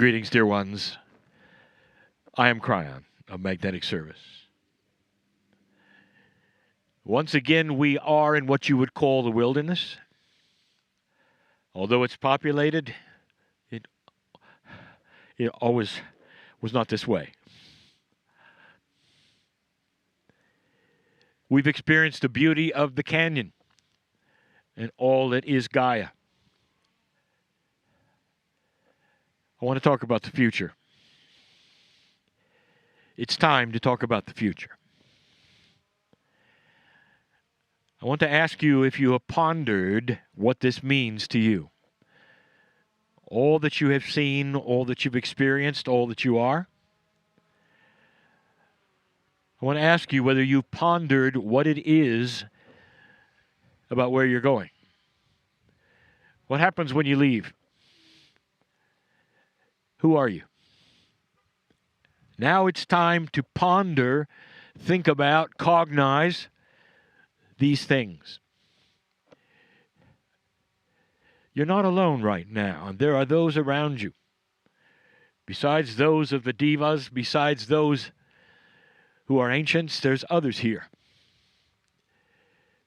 Greetings, dear ones. I am Kryon of Magnetic Service. Once again, we are in what you would call the wilderness. Although it's populated, it always was not this way. We've experienced the beauty of the canyon and all that is Gaia. I want to talk about the future. It's time to talk about the future. I want to ask you if you have pondered what this means to you. All that you have seen, all that you've experienced, all that you are. I want to ask you whether you've pondered what it is about where you're going. What happens when you leave? Who are you? Now it's time to ponder, think about, cognize these things. You're not alone right now, and there are those around you. Besides those of the divas, besides those who are ancients, there's others here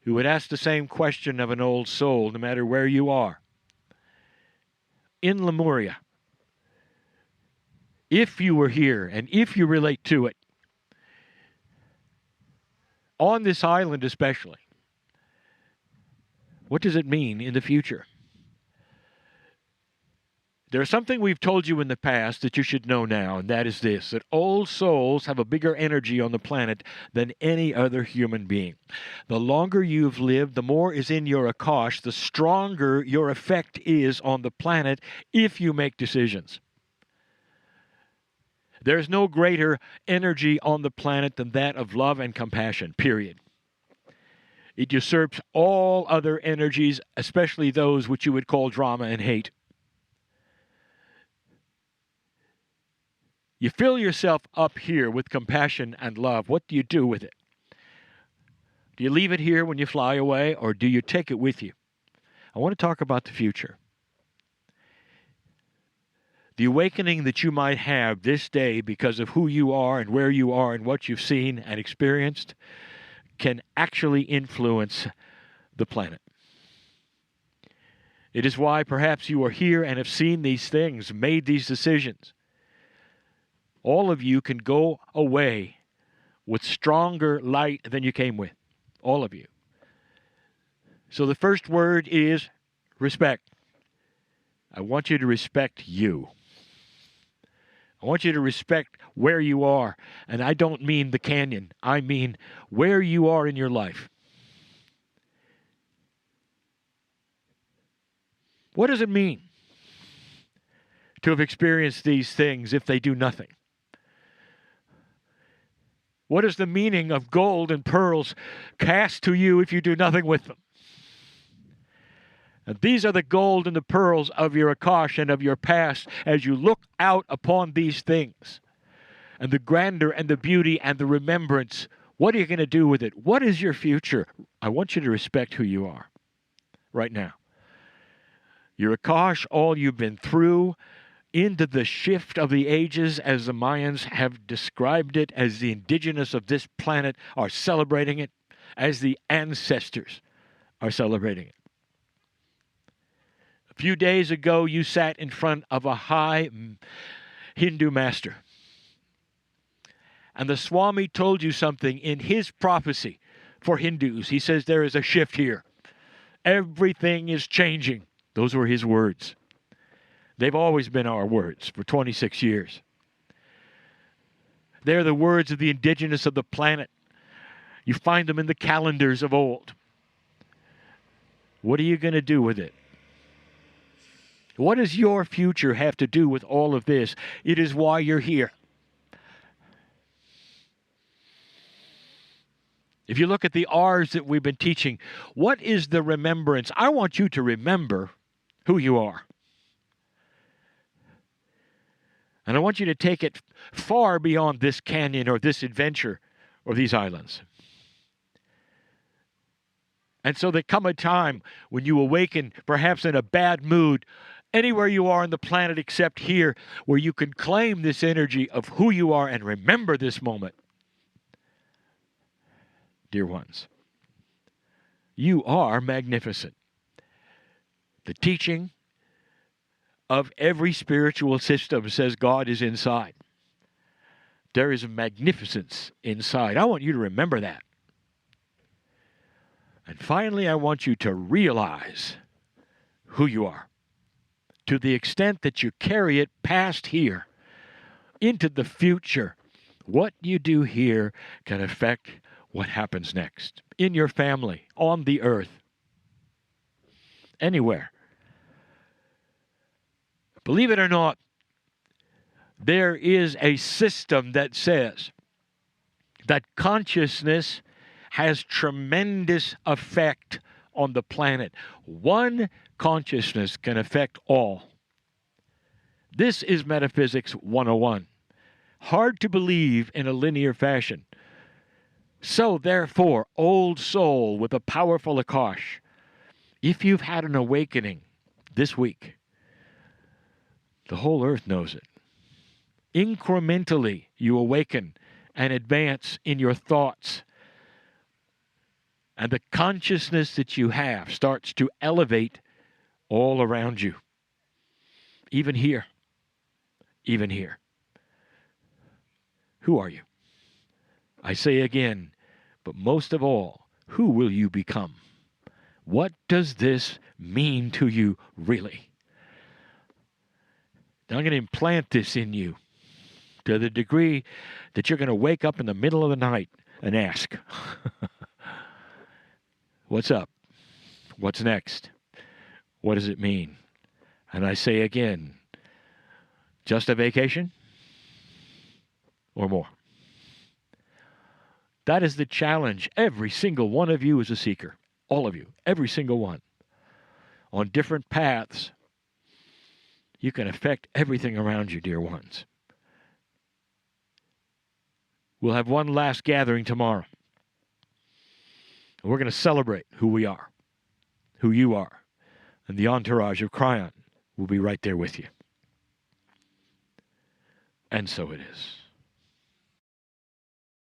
who would ask the same question of an old soul, no matter where you are. In Lemuria, if you were here and if you relate to it, on this island especially, what does it mean in the future? There's something we've told you in the past that you should know now, and that is this, that old souls have a bigger energy on the planet than any other human being. The longer you've lived, the more is in your Akash, the stronger your effect is on the planet if you make decisions. There's no greater energy on the planet than that of love and compassion, period. It usurps all other energies, especially those which you would call drama and hate. You fill yourself up here with compassion and love. What do you do with it? Do you leave it here when you fly away, or do you take it with you? I want to talk about the future. The awakening that you might have this day because of who you are and where you are and what you've seen and experienced can actually influence the planet. It is why perhaps you are here and have seen these things, made these decisions. All of you can go away with stronger light than you came with. All of you. So the first word is respect. I want you to respect you. I want you to respect where you are. And I don't mean the canyon. I mean where you are in your life. What does it mean to have experienced these things if they do nothing? What is the meaning of gold and pearls cast to you if you do nothing with them? And these are the gold and the pearls of your Akash and of your past as you look out upon these things. And the grandeur and the beauty and the remembrance. What are you going to do with it? What is your future? I want you to respect who you are right now. Your Akash, all you've been through, into the shift of the ages, as the Mayans have described it, as the indigenous of this planet are celebrating it, as the ancestors are celebrating it. A few days ago, you sat in front of a high Hindu master. And the Swami told you something in his prophecy for Hindus. He says there is a shift here. Everything is changing. Those were his words. They've always been our words for 26 years. They're the words of the indigenous of the planet. You find them in the calendars of old. What are you going to do with it? What does your future have to do with all of this? It is why you're here. If you look at the R's that we've been teaching, what is the remembrance? I want you to remember who you are. And I want you to take it far beyond this canyon or this adventure or these islands. And so there come a time when you awaken, perhaps in a bad mood, anywhere you are on the planet except here, where you can claim this energy of who you are and remember this moment. Dear ones, you are magnificent. The teaching of every spiritual system says God is inside. There is a magnificence inside. I want you to remember that. And finally, I want you to realize who you are, to the extent that you carry it past here into the future. What you do here can affect what happens next in your family, on the earth, anywhere. Believe it or not, there is a system that says that consciousness has tremendous effect on the planet. One consciousness can affect all. This is Metaphysics 101. Hard to believe in a linear fashion. So therefore, old soul with a powerful Akash, if you've had an awakening this week, the whole earth knows it. Incrementally, you awaken and advance in your thoughts. And the consciousness that you have starts to elevate all around you. Even here. Even here. Who are you? I say again, but most of all, who will you become? What does this mean to you really? Now I'm going to implant this in you to the degree that you're going to wake up in the middle of the night and ask, what's up? What's next? What does it mean? And I say again, just a vacation or more? That is the challenge. Every single one of you is a seeker. All of you. Every single one. On different paths, you can affect everything around you, dear ones. We'll have one last gathering tomorrow. And we're going to celebrate who we are, who you are. And the entourage of Kryon will be right there with you. And so it is.